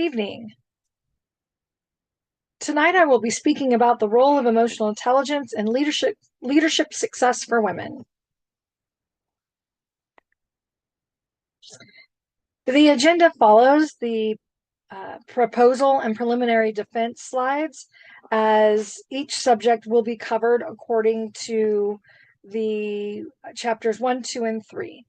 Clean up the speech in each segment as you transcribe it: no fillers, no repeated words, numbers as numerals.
evening. Tonight I will be speaking about the role of emotional intelligence and leadership success for women. The agenda follows the proposal and preliminary defense slides, as each subject will be covered according to the chapters 1, 2, and 3.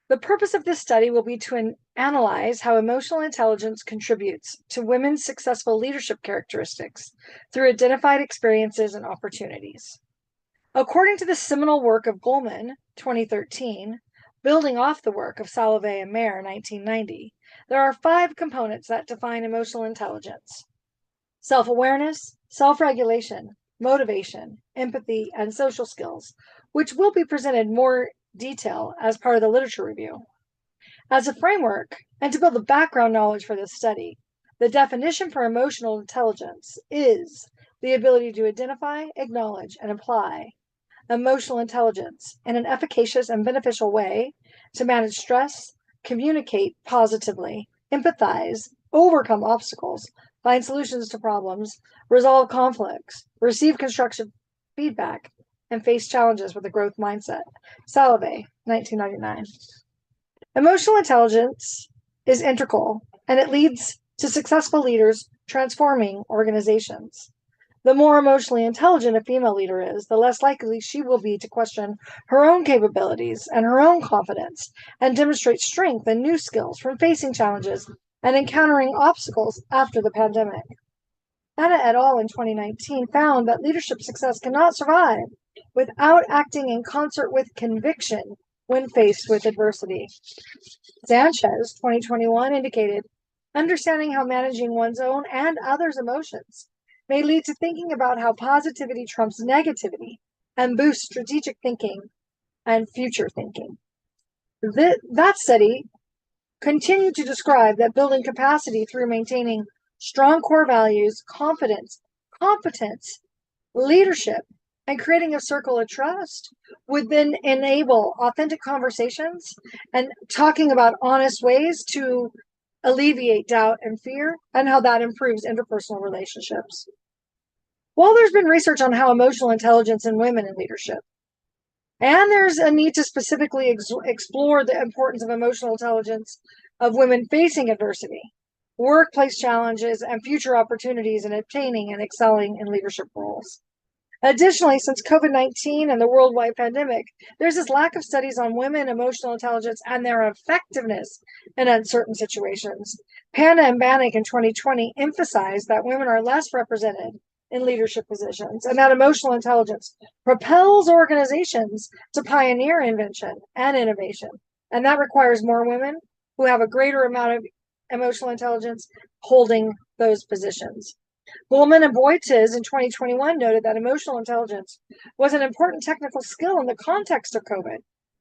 The purpose of this study will be to analyze how emotional intelligence contributes to women's successful leadership characteristics through identified experiences and opportunities. According to the seminal work of Goleman, 2013, building off the work of Salovey and Mayer, 1990, there are 5 components that define emotional intelligence: self-awareness, self-regulation, motivation, empathy, and social skills, which will be presented more detail as part of the literature review. As a framework, and to build the background knowledge for this study, the definition for emotional intelligence is the ability to identify, acknowledge, and apply emotional intelligence in an efficacious and beneficial way to manage stress, communicate positively, empathize, overcome obstacles, find solutions to problems, resolve conflicts, receive constructive feedback, and face challenges with a growth mindset. Salovey, 1999. Emotional intelligence is integral, and it leads to successful leaders transforming organizations. The more emotionally intelligent a female leader is, the less likely she will be to question her own capabilities and her own confidence, and demonstrate strength and new skills from facing challenges and encountering obstacles after the pandemic. Anna et al. In 2019 found that leadership success cannot survive without acting in concert with conviction when faced with adversity. Sanchez, 2021, indicated understanding how managing one's own and others' emotions may lead to thinking about how positivity trumps negativity and boosts strategic thinking and future thinking. That study continued to describe that building capacity through maintaining strong core values, confidence, competence, leadership, and creating a circle of trust would then enable authentic conversations and talking about honest ways to alleviate doubt and fear, and how that improves interpersonal relationships. While there's been research on how emotional intelligence in women in leadership, and there's a need to specifically explore the importance of emotional intelligence of women facing adversity, workplace challenges, and future opportunities in obtaining and excelling in leadership roles. Additionally, since COVID-19 and the worldwide pandemic, there's this lack of studies on women emotional intelligence and their effectiveness in uncertain situations. Panda and Bannock in 2020 emphasized that women are less represented in leadership positions, and that emotional intelligence propels organizations to pioneer invention and innovation. And that requires more women who have a greater amount of emotional intelligence holding those positions. Goleman and Boitiz in 2021 noted that emotional intelligence was an important technical skill in the context of COVID.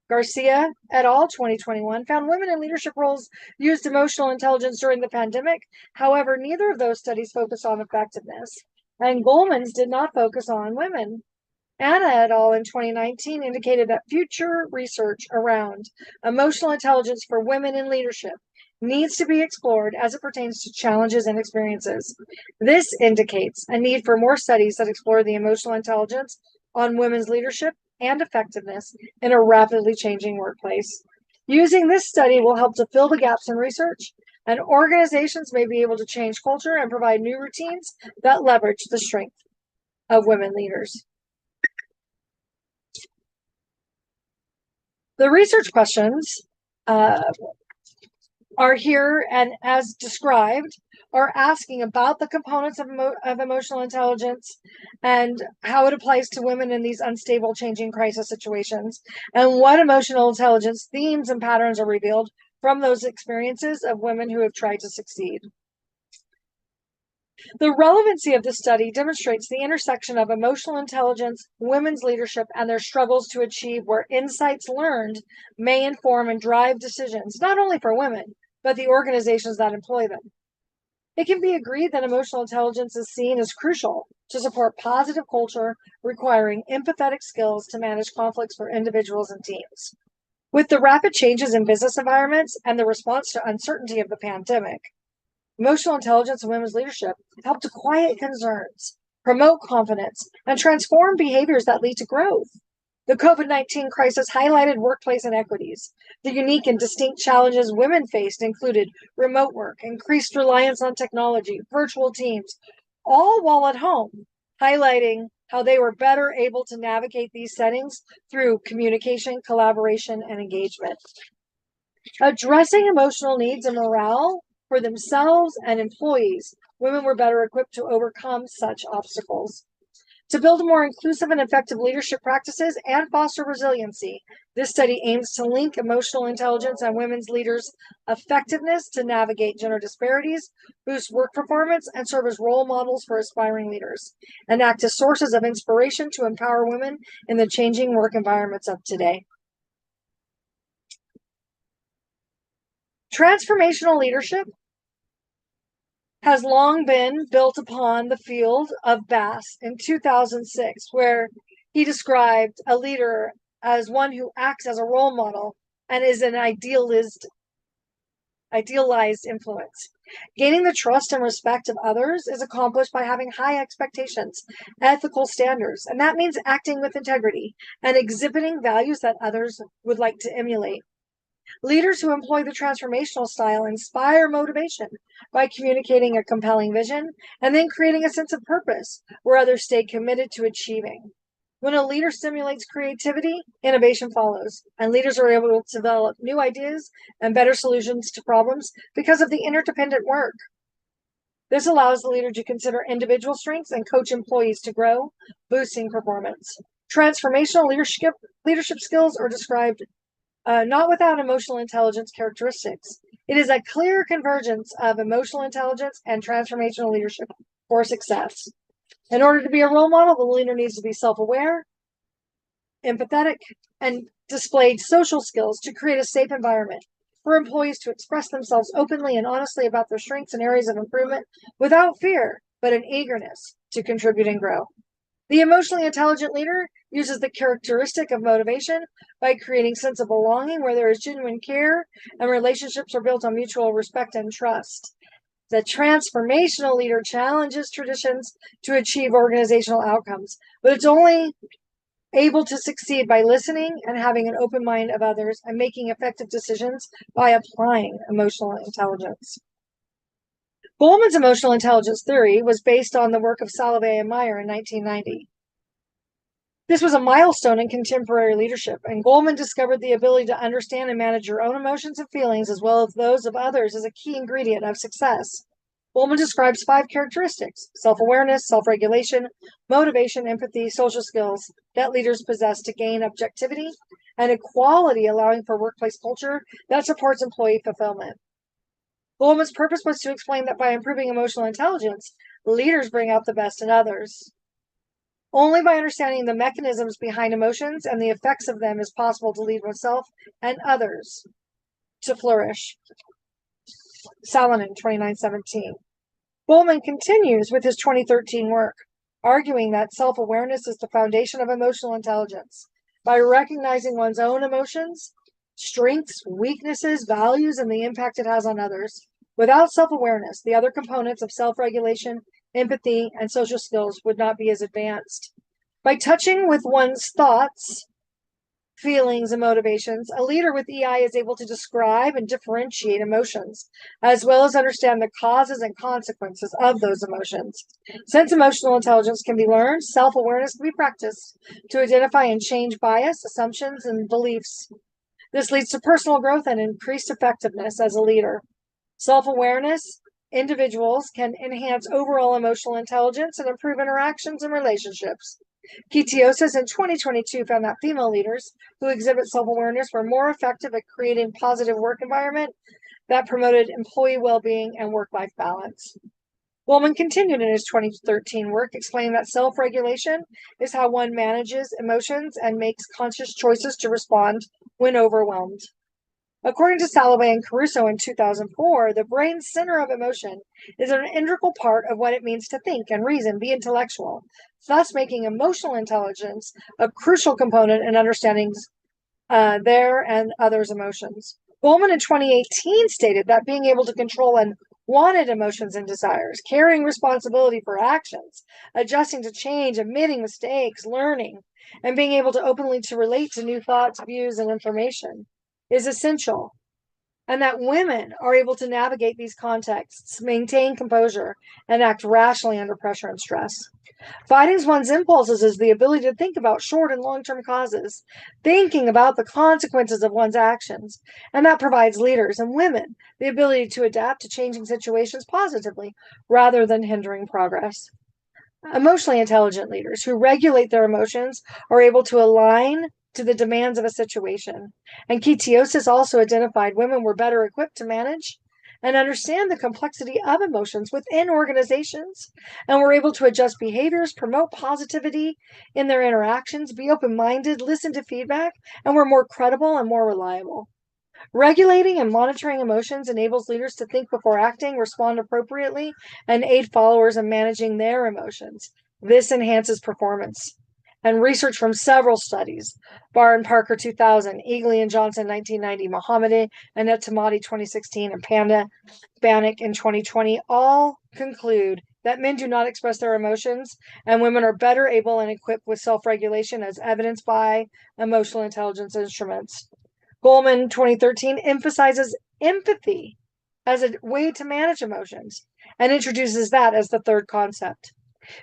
Garcia et al. 2021 found women in leadership roles used emotional intelligence during the pandemic. However, neither of those studies focused on effectiveness, and Goleman's did not focus on women. Anna et al. In 2019 indicated that future research around emotional intelligence for women in leadership needs to be explored as it pertains to challenges and experiences. This indicates a need for more studies that explore the emotional intelligence on women's leadership and effectiveness in a rapidly changing workplace. Using this study will help to fill the gaps in research, and organizations may be able to change culture and provide new routines that leverage the strength of women leaders. The research questions are here, and as described, are asking about the components of emotional intelligence and how it applies to women in these unstable, changing crisis situations, and what emotional intelligence themes and patterns are revealed from those experiences of women who have tried to succeed. The relevancy of this study demonstrates the intersection of emotional intelligence, women's leadership, and their struggles to achieve, where insights learned may inform and drive decisions, not only for women, but the organizations that employ them. It can be agreed that emotional intelligence is seen as crucial to support positive culture, requiring empathetic skills to manage conflicts for individuals and teams. With the rapid changes in business environments and the response to uncertainty of the pandemic, emotional intelligence and women's leadership help to quiet concerns, promote confidence, and transform behaviors that lead to growth. The COVID-19 crisis highlighted workplace inequities. The unique and distinct challenges women faced included remote work, increased reliance on technology, virtual teams, all while at home, highlighting how they were better able to navigate these settings through communication, collaboration, and engagement. Addressing emotional needs and morale for themselves and employees, women were better equipped to overcome such obstacles. To build more inclusive and effective leadership practices and foster resiliency, this study aims to link emotional intelligence and women's leaders' effectiveness to navigate gender disparities, boost work performance, and serve as role models for aspiring leaders, and act as sources of inspiration to empower women in the changing work environments of today. Transformational leadership has long been built upon the field of Bass in 2006, where he described a leader as one who acts as a role model and is an idealized influence. Gaining the trust and respect of others is accomplished by having high expectations, ethical standards, and that means acting with integrity and exhibiting values that others would like to emulate. Leaders who employ the transformational style inspire motivation by communicating a compelling vision and then creating a sense of purpose where others stay committed to achieving. When a leader stimulates creativity, innovation follows, and leaders are able to develop new ideas and better solutions to problems because of the interdependent work. This allows the leader to consider individual strengths and coach employees to grow, boosting performance. Transformational leadership skills are described not without emotional intelligence characteristics. It is a clear convergence of emotional intelligence and transformational leadership for success. In order to be a role model, the leader needs to be self-aware, empathetic, and display social skills to create a safe environment for employees to express themselves openly and honestly about their strengths and areas of improvement without fear, but an eagerness to contribute and grow. The emotionally intelligent leader uses the characteristic of motivation by creating a sense of belonging where there is genuine care and relationships are built on mutual respect and trust. The transformational leader challenges traditions to achieve organizational outcomes, but it's only able to succeed by listening and having an open mind of others and making effective decisions by applying emotional intelligence. Goleman's emotional intelligence theory was based on the work of Salovey and Meyer in 1990. This was a milestone in contemporary leadership, and Goleman discovered the ability to understand and manage your own emotions and feelings as well as those of others as a key ingredient of success. Goleman describes 5 characteristics: self-awareness, self-regulation, motivation, empathy, social skills that leaders possess to gain objectivity and equality, allowing for workplace culture that supports employee fulfillment. Goleman's purpose was to explain that by improving emotional intelligence, leaders bring out the best in others. Only by understanding the mechanisms behind emotions and the effects of them is possible to lead oneself and others to flourish. Salonen, 2917. Goleman continues with his 2013 work, arguing that self-awareness is the foundation of emotional intelligence. By recognizing one's own emotions, strengths, weaknesses, values, and the impact it has on others. Without self-awareness, the other components of self-regulation, empathy, and social skills would not be as advanced. By touching with one's thoughts, feelings, and motivations, a leader with EI is able to describe and differentiate emotions, as well as understand the causes and consequences of those emotions. Since emotional intelligence can be learned, self-awareness can be practiced to identify and change bias, assumptions, and beliefs. This leads to personal growth and increased effectiveness as a leader. Self-awareness, individuals can enhance overall emotional intelligence and improve interactions and relationships. Kitiosis in 2022 found that female leaders who exhibit self-awareness were more effective at creating a positive work environment that promoted employee well-being and work-life balance. Goleman continued in his 2013 work, explaining that self-regulation is how one manages emotions and makes conscious choices to respond when overwhelmed. According to Salovey and Caruso in 2004, the brain's center of emotion is an integral part of what it means to think and reason, be intellectual, thus making emotional intelligence a crucial component in understanding their and others' emotions. Goldman in 2018 stated that being able to control unwanted emotions and desires, carrying responsibility for actions, adjusting to change, admitting mistakes, learning, and being able to openly to relate to new thoughts, views, and information is essential, and that women are able to navigate these contexts, maintain composure, and act rationally under pressure and stress. Fighting one's impulses is the ability to think about short and long term causes, thinking about the consequences of one's actions, and that provides leaders and women the ability to adapt to changing situations positively rather than hindering progress. Emotionally intelligent leaders who regulate their emotions are able to align to the demands of a situation. And Ketiosis also identified women were better equipped to manage and understand the complexity of emotions within organizations, and were able to adjust behaviors, promote positivity in their interactions, be open minded, listen to feedback, and were more credible and more reliable. Regulating and monitoring emotions enables leaders to think before acting, respond appropriately, and aid followers in managing their emotions. This enhances performance. And research from several studies, Barr and Parker 2000, Eagley and Johnson 1990, Mohammadi and Etamati 2016, and Panda Bannock in 2020, all conclude that men do not express their emotions and women are better able and equipped with self-regulation as evidenced by emotional intelligence instruments. Goldman 2013 emphasizes empathy as a way to manage emotions and introduces that as the third concept.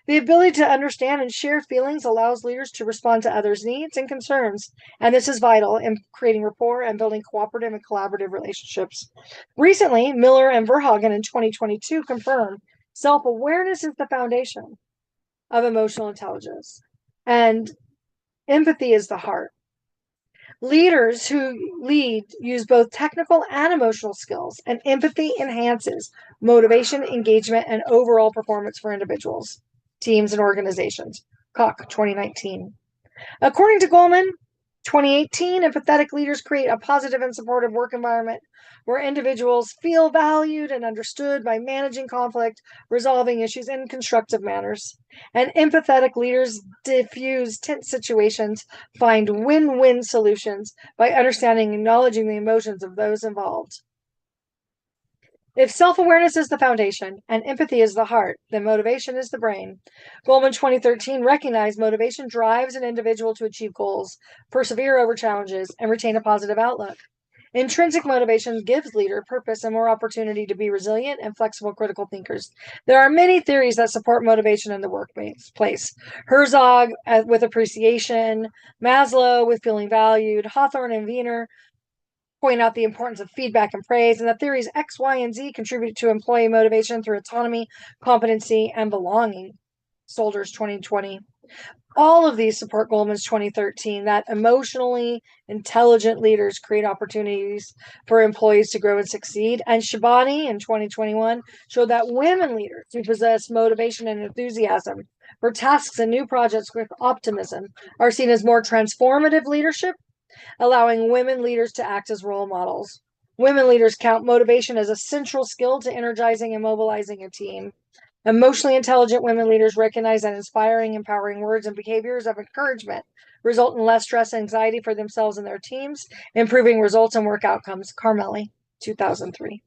The ability to understand and share feelings allows leaders to respond to others' needs and concerns, and this is vital in creating rapport and building cooperative and collaborative relationships. Recently, Miller and Verhagen in 2022 confirmed self-awareness is the foundation of emotional intelligence, and empathy is the heart. Leaders who lead use both technical and emotional skills, and empathy enhances motivation, engagement, and overall performance for individuals, teams, and organizations. Koch, 2019. According to Goldman, 2018, empathetic leaders create a positive and supportive work environment where individuals feel valued and understood by managing conflict, resolving issues in constructive manners. And empathetic leaders diffuse tense situations, find win win solutions by understanding and acknowledging the emotions of those involved. If self awareness is the foundation and empathy is the heart, then motivation is the brain. Goldman 2013 recognized motivation drives an individual to achieve goals, persevere over challenges, and retain a positive outlook. Intrinsic motivation gives leader purpose and more opportunity to be resilient and flexible critical thinkers. There are many theories that support motivation in the workplace. Herzog with appreciation, Maslow with feeling valued, Hawthorne and Wiener point out the importance of feedback and praise, and the theories X, Y, and Z contribute to employee motivation through autonomy, competency, and belonging. Soldiers 2020. All of these support Goldman's 2013 that emotionally intelligent leaders create opportunities for employees to grow and succeed. And Shabani in 2021 showed that women leaders who possess motivation and enthusiasm for tasks and new projects with optimism are seen as more transformative leadership, allowing women leaders to act as role models. Women leaders count motivation as a central skill to energizing and mobilizing a team. Emotionally intelligent women leaders recognize that inspiring, empowering words and behaviors of encouragement result in less stress and anxiety for themselves and their teams, improving results and work outcomes. Carmelli, 2003.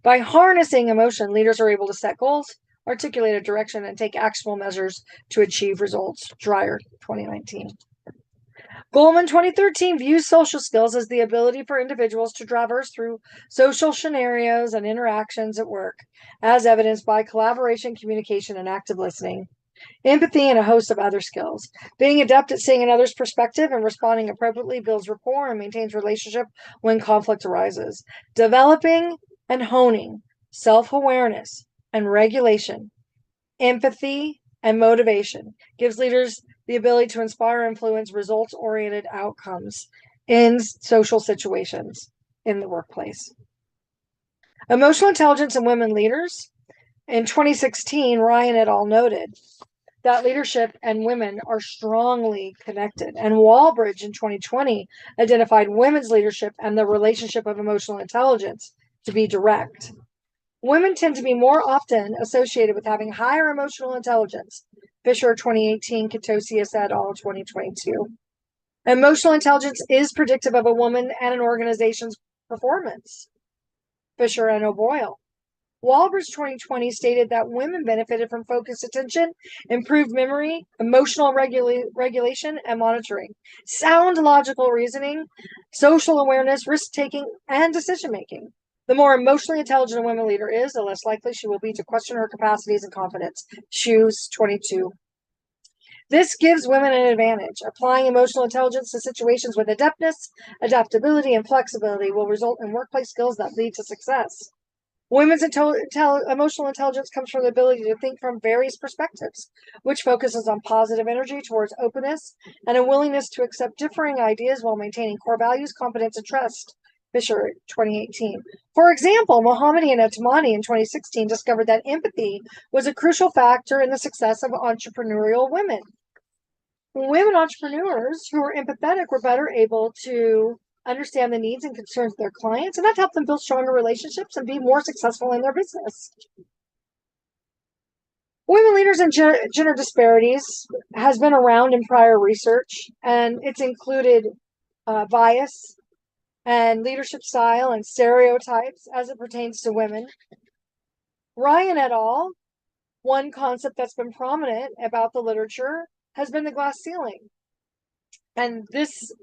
By harnessing emotion, leaders are able to set goals, articulate a direction, and take actionable measures to achieve results. Dreyer, 2019. Goldman 2013 views social skills as the ability for individuals to traverse through social scenarios and interactions at work, as evidenced by collaboration, communication, and active listening, empathy, and a host of other skills. Being adept at seeing another's perspective and responding appropriately builds rapport and maintains relationship when conflict arises. Developing and honing self-awareness and regulation, empathy, and motivation gives leaders the ability to inspire, influence results-oriented outcomes in social situations in the workplace. Emotional intelligence in women leaders. In 2016, Ryan et al. Noted that leadership and women are strongly connected. And Walbridge in 2020 identified women's leadership and the relationship of emotional intelligence to be direct. Women tend to be more often associated with having higher emotional intelligence. Fisher 2018, Ketosius et al. 2022. Emotional intelligence is predictive of a woman and an organization's performance. Fisher and O'Boyle. Walbridge 2020 stated that women benefited from focused attention, improved memory, emotional regulation, and monitoring, sound logical reasoning, social awareness, risk taking, and decision making. The more emotionally intelligent a woman leader is, the less likely she will be to question her capacities and confidence. Shoes 22. This gives women an advantage. Applying emotional intelligence to situations with adeptness, adaptability, and flexibility will result in workplace skills that lead to success. Women's emotional intelligence comes from the ability to think from various perspectives, which focuses on positive energy towards openness and a willingness to accept differing ideas while maintaining core values, competence, and trust. Fisher, 2018. For example, Mohammadi and Atmani in 2016 discovered that empathy was a crucial factor in the success of entrepreneurial women. Women entrepreneurs who were empathetic were better able to understand the needs and concerns of their clients, and that helped them build stronger relationships and be more successful in their business. Women leaders and gender disparities has been around in prior research, and it's included bias and leadership style and stereotypes as it pertains to women. Ryan et al., one concept that's been prominent about the literature has been the glass ceiling. And this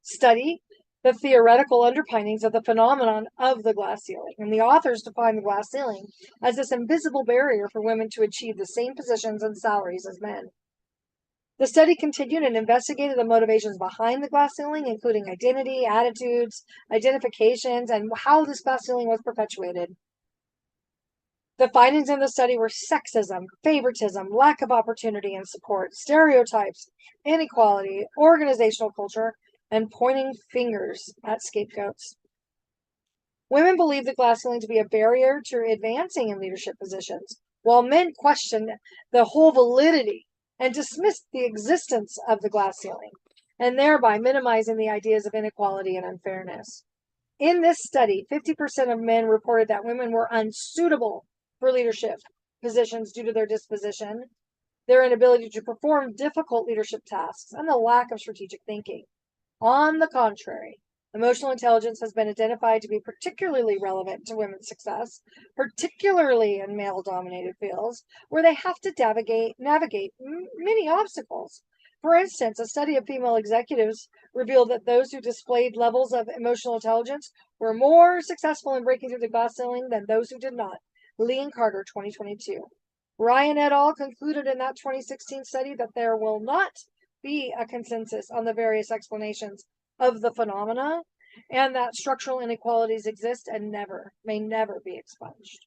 study the theoretical underpinnings of the phenomenon of the glass ceiling. And the authors define the glass ceiling as this invisible barrier for women to achieve the same positions and salaries as men. The study continued and investigated the motivations behind the glass ceiling, including identity, attitudes, identifications, and how this glass ceiling was perpetuated. The findings in the study were sexism, favoritism, lack of opportunity and support, stereotypes, inequality, organizational culture, and pointing fingers at scapegoats. Women believe the glass ceiling to be a barrier to advancing in leadership positions, while men questioned the whole validity and dismissed the existence of the glass ceiling, and thereby minimizing the ideas of inequality and unfairness. In this study, 50% of men reported that women were unsuitable for leadership positions due to their disposition, their inability to perform difficult leadership tasks, and the lack of strategic thinking. On the contrary, emotional intelligence has been identified to be particularly relevant to women's success, particularly in male-dominated fields where they have to navigate many obstacles. For instance, a study of female executives revealed that those who displayed levels of emotional intelligence were more successful in breaking through the glass ceiling than those who did not. Lee and Carter, 2022. Ryan et al. Concluded in that 2016 study that there will not be a consensus on the various explanations of the phenomena, and that structural inequalities exist and may never be expunged.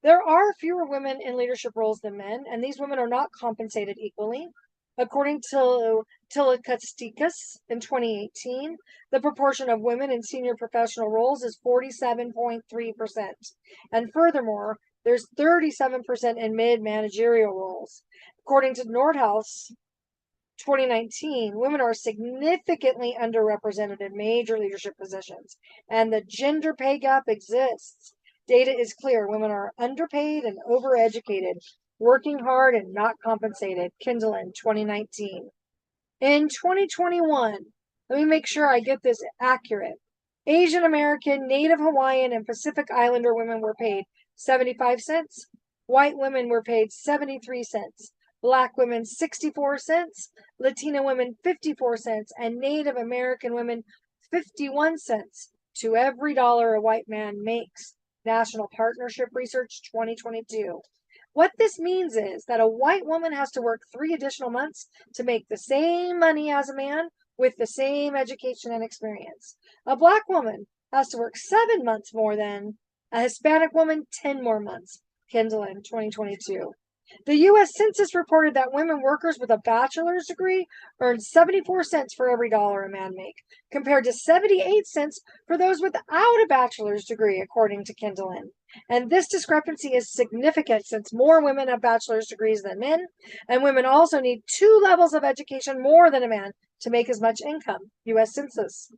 There are fewer women in leadership roles than men, and these women are not compensated equally. According to Tilakastikas in 2018, the proportion of women in senior professional roles is 47.3%. And furthermore, there's 37% in mid-managerial roles. According to Nordhaus, 2019, women are significantly underrepresented in major leadership positions, and the gender pay gap exists. Data is clear. Women are underpaid and overeducated, working hard and not compensated. Kindlen, 2019. In 2021, let me make sure I get this accurate. Asian American, Native Hawaiian, and Pacific Islander women were paid 75 cents. White women were paid 73 cents. Black women 64 cents, Latina women 54 cents, and Native American women 51 cents to every dollar a white man makes. National Partnership Research 2022. What this means is that a white woman has to work 3 additional months to make the same money as a man with the same education and experience. A black woman has to work 7 months more than a Hispanic woman, 10 more months. Kindlen, 2022. The U.S. Census reported that women workers with a bachelor's degree earned 74 cents for every dollar a man makes, compared to 78 cents for those without a bachelor's degree, according to Kindlen. And this discrepancy is significant since more women have bachelor's degrees than men, and women also need 2 levels of education more than a man to make as much income. U.S. Census.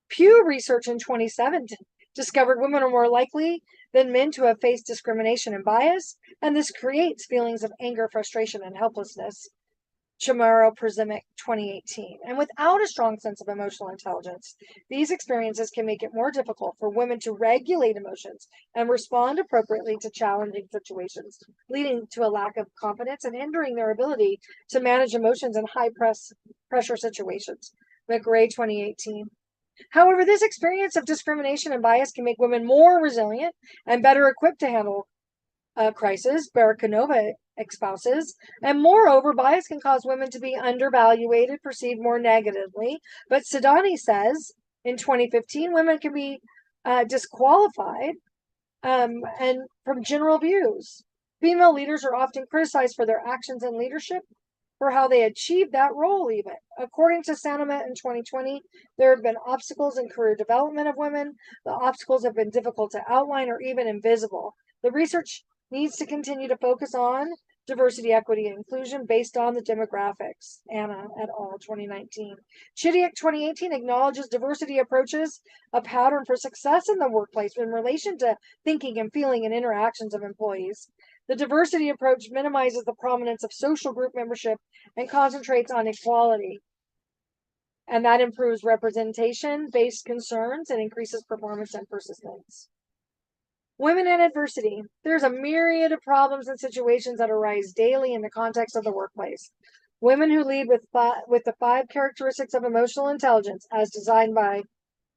Pew Research in 2017 discovered women are more likely than men to have faced discrimination and bias, and this creates feelings of anger, frustration, and helplessness. Chamorro Przimic 2018. And without a strong sense of emotional intelligence, these experiences can make it more difficult for women to regulate emotions and respond appropriately to challenging situations, leading to a lack of confidence and hindering their ability to manage emotions in pressure situations. McRae 2018. However, this experience of discrimination and bias can make women more resilient and better equipped to handle crisis, Barakanova espouses, and moreover, bias can cause women to be undervalued, perceived more negatively. But Sidani says in 2015, women can be disqualified and from general views. Female leaders are often criticized for their actions in leadership, for how they achieved that role, even. According to Sanomet in 2020, there have been obstacles in career development of women. The obstacles have been difficult to outline or even invisible. The research needs to continue to focus on diversity, equity, and inclusion based on the demographics. Anna et al. 2019. Chidiak 2018 acknowledges diversity approaches a pattern for success in the workplace in relation to thinking and feeling and interactions of employees. The diversity approach minimizes the prominence of social group membership and concentrates on equality. And that improves representation-based concerns and increases performance and persistence. Women and adversity. There's a myriad of problems and situations that arise daily in the context of the workplace. Women who lead with the 5 characteristics of emotional intelligence, as designed by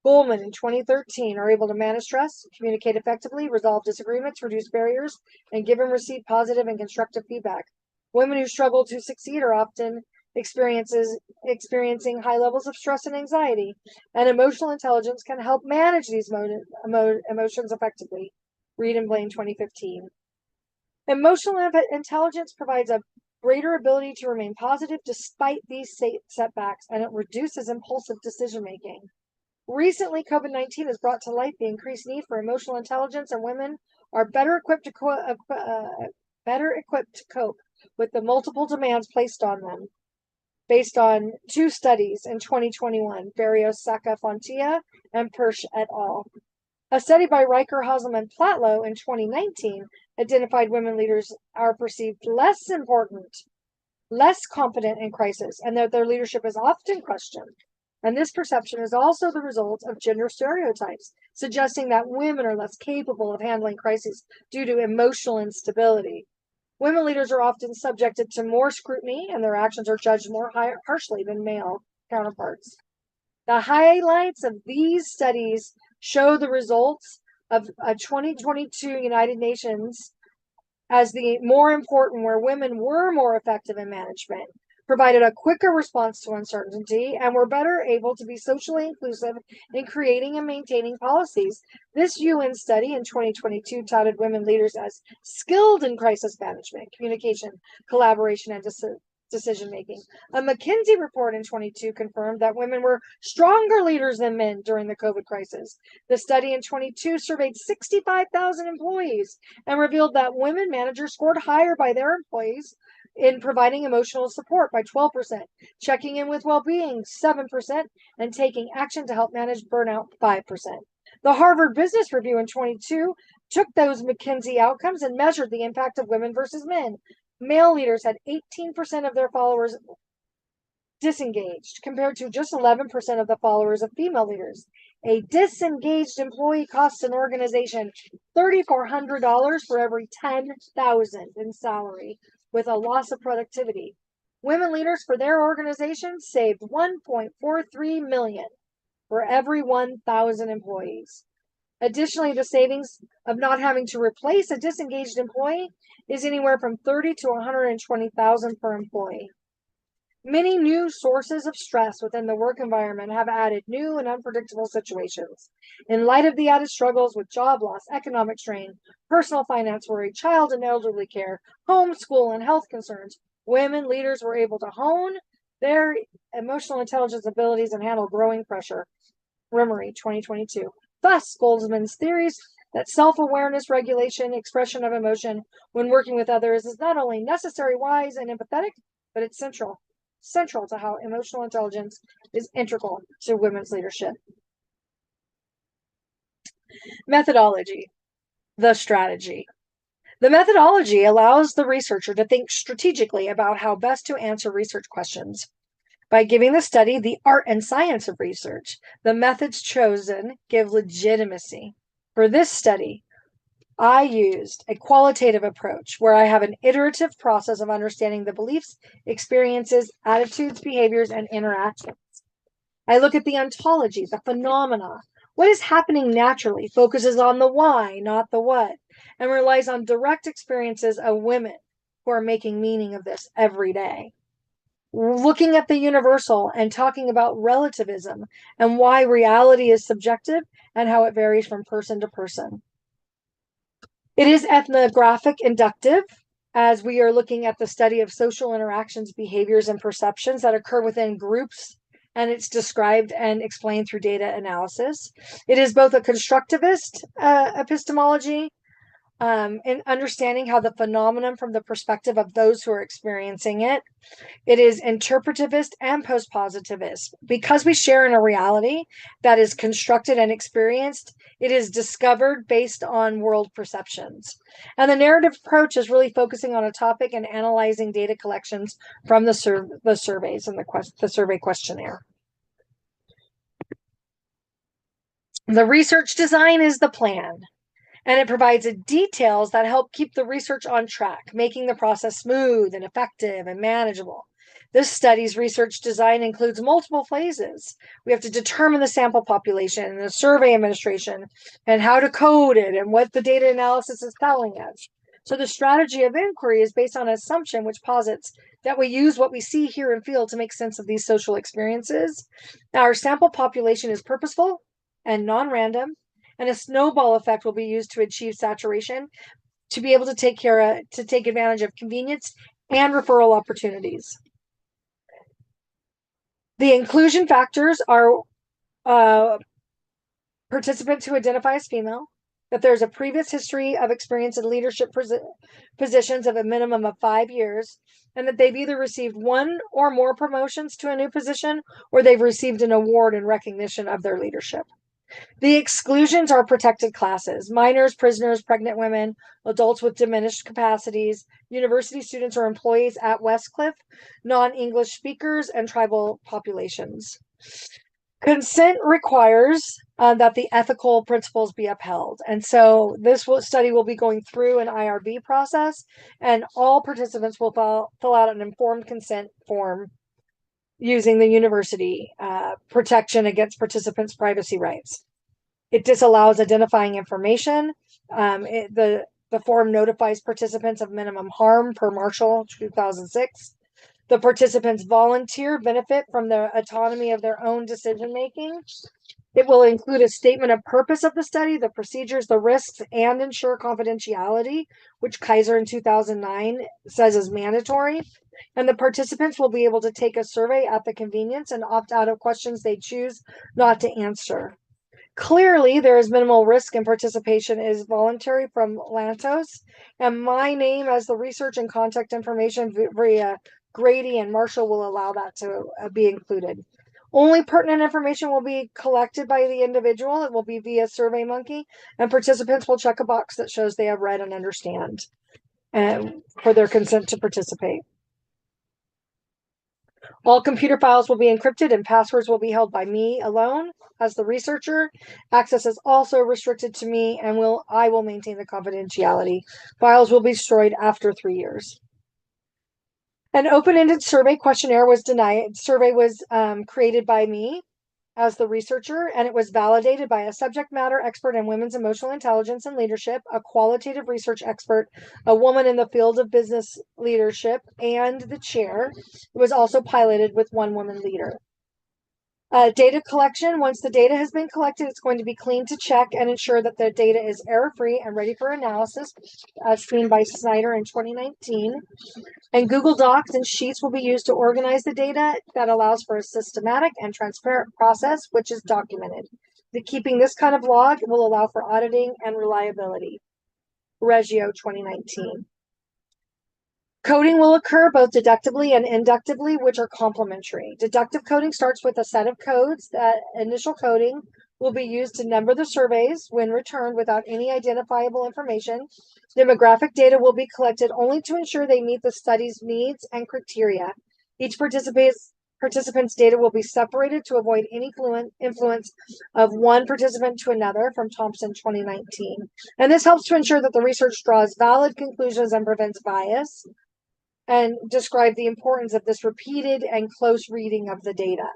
Goldman in 2013, are able to manage stress, communicate effectively, resolve disagreements, reduce barriers, and give and receive positive and constructive feedback. Women who struggle to succeed are often experiencing high levels of stress and anxiety, and emotional intelligence can help manage these emotions effectively. Reed and Blaine 2015. Emotional intelligence provides a greater ability to remain positive despite these setbacks, and it reduces impulsive decision making. Recently, COVID-19 has brought to light the increased need for emotional intelligence, and women are better equipped to cope with the multiple demands placed on them, based on 2 studies in 2021, Barrios Sacca-Fontia and Persh et al. A study by Riker, Haslam, and Platlow in 2019 identified women leaders are perceived less important, less competent in crisis, and that their leadership is often questioned. And this perception is also the result of gender stereotypes, suggesting that women are less capable of handling crises due to emotional instability. Women leaders are often subjected to more scrutiny, and their actions are judged more harshly than male counterparts. The highlights of these studies show the results of a 2022 United Nations as the more important, where women were more effective in management, provided a quicker response to uncertainty, and were better able to be socially inclusive in creating and maintaining policies. This UN study in 2022 touted women leaders as skilled in crisis management, communication, collaboration, and decision making. A McKinsey report in 22 confirmed that women were stronger leaders than men during the COVID crisis. The study in 22 surveyed 65,000 employees and revealed that women managers scored higher by their employees in providing emotional support by 12%, checking in with well-being 7%, and taking action to help manage burnout 5%. The Harvard Business Review in 22 took those McKinsey outcomes and measured the impact of women versus men. Male leaders had 18% of their followers disengaged, compared to just 11% of the followers of female leaders. A disengaged employee costs an organization $3,400 for every $10,000 in salary, with a loss of productivity. Women leaders for their organizations saved $1.43 million for every 1,000 employees. Additionally, the savings of not having to replace a disengaged employee is anywhere from $30,000 to $120,000 per employee. Many new sources of stress within the work environment have added new and unpredictable situations. In light of the added struggles with job loss, economic strain, personal finance worry, child and elderly care, homeschool, and health concerns, women leaders were able to hone their emotional intelligence abilities and handle growing pressure. Remery, 2022. Thus, Goldman's theories that self-awareness, regulation, expression of emotion when working with others is not only necessary, wise, and empathetic, but it's central to how emotional intelligence is integral to women's leadership. Methodology, the strategy. The methodology allows the researcher to think strategically about how best to answer research questions. By giving the study the art and science of research, the methods chosen give legitimacy. For this study, I used a qualitative approach where I have an iterative process of understanding the beliefs, experiences, attitudes, behaviors, and interactions. I look at the ontology, the phenomena. What is happening naturally focuses on the why, not the what, and relies on direct experiences of women who are making meaning of this every day. Looking at the universal and talking about relativism and why reality is subjective and how it varies from person to person. It is ethnographic inductive, as we are looking at the study of social interactions, behaviors, and perceptions that occur within groups, and it's described and explained through data analysis. It is both a constructivist epistemology in understanding how the phenomenon from the perspective of those who are experiencing it. It is interpretivist and postpositivist. Because we share in a reality that is constructed and experienced, it is discovered based on world perceptions. And the narrative approach is really focusing on a topic and analyzing data collections from the surveys and the survey questionnaire. The research design is the plan, and it provides details that help keep the research on track, making the process smooth and effective and manageable. This study's research design includes multiple phases. We have to determine the sample population and the survey administration and how to code it and what the data analysis is telling us. So the strategy of inquiry is based on an assumption which posits that we use what we see, hear, and feel to make sense of these social experiences. Now, our sample population is purposeful and non-random, and a snowball effect will be used to achieve saturation to be able to take advantage of convenience and referral opportunities. The inclusion factors are participants who identify as female, that there's a previous history of experience in leadership positions of a minimum of 5 years, and that they've either received one or more promotions to a new position or they've received an award in recognition of their leadership. The exclusions are protected classes: minors, prisoners, pregnant women, adults with diminished capacities, university students or employees at Westcliff, non-English speakers, and tribal populations. Consent requires that the ethical principles be upheld. And so this study will be going through an IRB process, and all participants will fill out an informed consent form using the university protection against participants' privacy rights. It disallows identifying information. The form notifies participants of minimum harm per Marshall 2006. The participants volunteer benefit from the autonomy of their own decision making. It will include a statement of purpose of the study, the procedures, the risks, and ensure confidentiality, which Kaiser in 2009 says is mandatory. And the participants will be able to take a survey at the convenience and opt out of questions they choose not to answer. Clearly, there is minimal risk and participation is voluntary from Lantos. And my name as the research and contact information via Grady and Marshall will allow that to be included. Only pertinent information will be collected by the individual. It will be via SurveyMonkey, and participants will check a box that shows they have read and understand for their consent to participate. All computer files will be encrypted and passwords will be held by me alone as the researcher. Access is also restricted to me, and I will maintain the confidentiality. Files will be destroyed after 3 years. An open-ended survey questionnaire was denied. Survey was created by me as the researcher, and it was validated by a subject matter expert in women's emotional intelligence and leadership, a qualitative research expert, a woman in the field of business leadership, and the chair. It was also piloted with one woman leader. Data collection. Once the data has been collected, it's going to be cleaned to check and ensure that the data is error-free and ready for analysis, as seen by Snyder in 2019. And Google Docs and Sheets will be used to organize the data. That allows for a systematic and transparent process, which is documented. Keeping this kind of log will allow for auditing and reliability. Reggio 2019. Coding will occur both deductively and inductively, which are complementary. Deductive coding starts with a set of codes, that initial coding, will be used to number the surveys when returned without any identifiable information. Demographic data will be collected only to ensure they meet the study's needs and criteria. Each participant's data will be separated to avoid any influence of one participant to another from Thompson 2019. And this helps to ensure that the research draws valid conclusions and prevents bias, and describe the importance of this repeated and close reading of the data.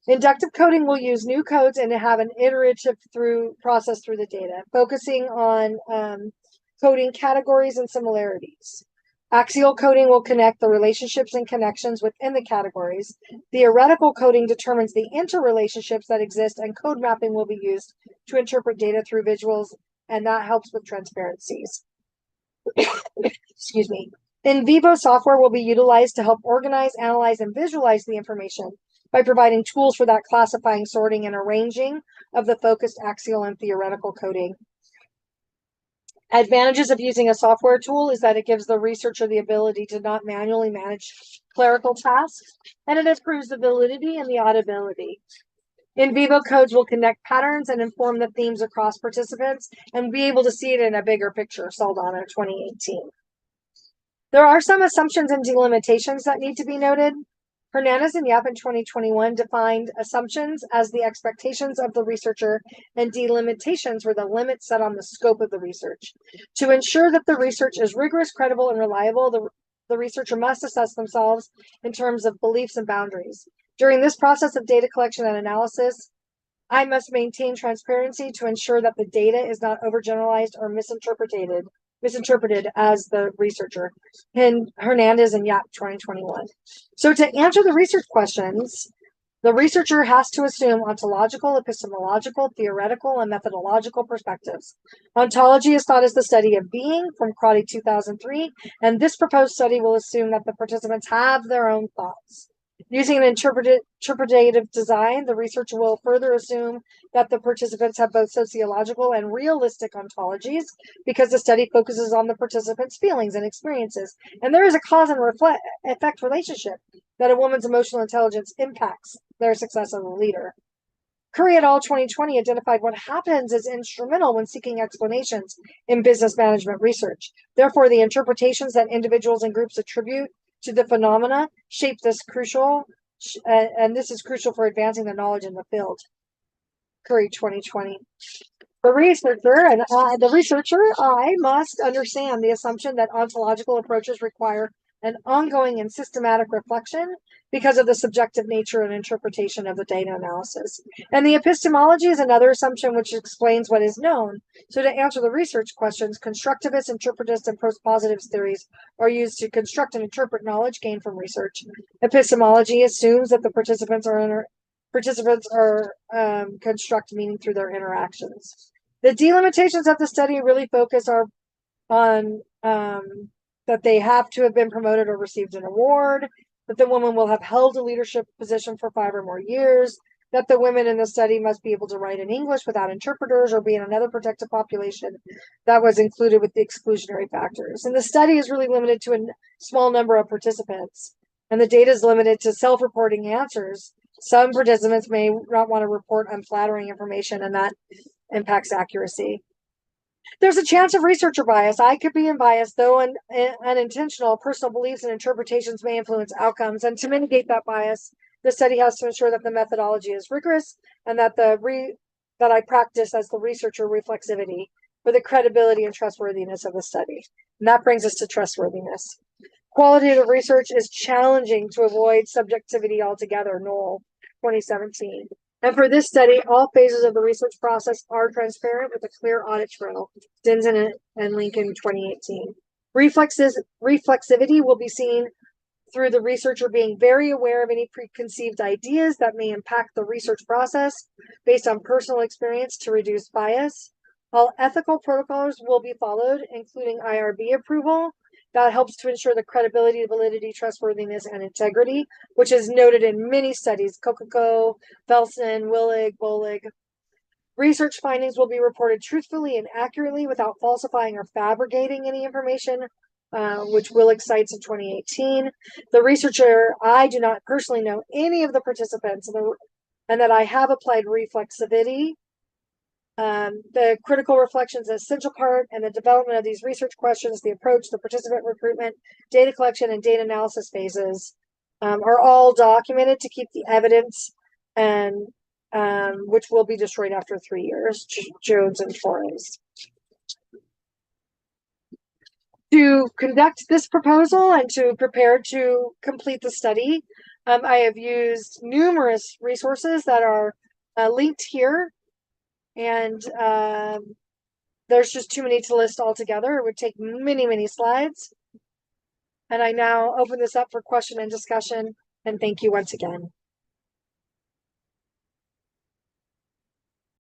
Inductive coding will use new codes and have an iterative process through the data, focusing on coding categories and similarities. Axial coding will connect the relationships and connections within the categories. Theoretical coding determines the interrelationships that exist, and code mapping will be used to interpret data through visuals, and that helps with transparencies. Excuse me. In vivo software will be utilized to help organize, analyze, and visualize the information by providing tools for that classifying, sorting, and arranging of the focused axial and theoretical coding. Advantages of using a software tool is that it gives the researcher the ability to not manually manage clerical tasks, and it improves the validity and the auditability. In vivo codes will connect patterns and inform the themes across participants and be able to see it in a bigger picture, Saldana 2018. There are some assumptions and delimitations that need to be noted. Hernandez and Yap in 2021 defined assumptions as the expectations of the researcher, and delimitations were the limits set on the scope of the research. To ensure that the research is rigorous, credible, and reliable, the researcher must assess themselves in terms of beliefs and boundaries. During this process of data collection and analysis, I must maintain transparency to ensure that the data is not overgeneralized or misinterpreted as the researcher. Hernandez and Yap 2021. So to answer the research questions, the researcher has to assume ontological, epistemological, theoretical, and methodological perspectives. Ontology is thought as the study of being from Crotty 2003, and this proposed study will assume that the participants have their own thoughts. Using an interpretative design, the researcher will further assume that the participants have both sociological and realistic ontologies, because the study focuses on the participants' feelings and experiences. And there is a cause and effect relationship that a woman's emotional intelligence impacts their success as a leader. Curry et al. 2020 identified what happens is instrumental when seeking explanations in business management research. Therefore, the interpretations that individuals and groups attribute to the phenomena shape this crucial, and this is crucial for advancing the knowledge in the field. Curry 2020. The researcher, I must understand the assumption that ontological approaches require an ongoing and systematic reflection because of the subjective nature and interpretation of the data analysis. And the epistemology is another assumption which explains what is known. So to answer the research questions, constructivist, interpretivist, and postpositivist theories are used to construct and interpret knowledge gained from research. Epistemology assumes that the participants construct meaning through their interactions. The delimitations of the study really focus on that they have to have been promoted or received an award, that the woman will have held a leadership position for 5 or more years, that the women in the study must be able to write in English without interpreters or be in another protected population that was included with the exclusionary factors. And the study is really limited to a small number of participants, and the data is limited to self-reporting answers. Some participants may not want to report unflattering information, and that impacts accuracy. There's a chance of researcher bias. I could be biased, though unintentional. Personal beliefs and interpretations may influence outcomes. And to mitigate that bias, the study has to ensure that the methodology is rigorous and that that I practice as the researcher reflexivity for the credibility and trustworthiness of the study. And that brings us to trustworthiness. Qualitative research is challenging to avoid subjectivity altogether, Knoll, 2017. And for this study, all phases of the research process are transparent with a clear audit trail, Dinsen and Lincoln 2018. Reflexivity will be seen through the researcher being very aware of any preconceived ideas that may impact the research process based on personal experience to reduce bias. All ethical protocols will be followed, including IRB approval. That helps to ensure the credibility, validity, trustworthiness, and integrity, which is noted in many studies, Kokoko, Felsen, Willig, Bolig. Research findings will be reported truthfully and accurately without falsifying or fabricating any information, which Willig cites in 2018. The researcher, I do not personally know any of the participants, and that I have applied reflexivity. The critical reflection is an essential part, and the development of these research questions, the approach, the participant recruitment, data collection, and data analysis phases are all documented to keep the evidence, and which will be destroyed after 3 years. Jones and Torres. To conduct this proposal and to prepare to complete the study, I have used numerous resources that are linked here, and there's just too many to list altogether. It would take many, many slides. And I now open this up for question and discussion, and thank you once again.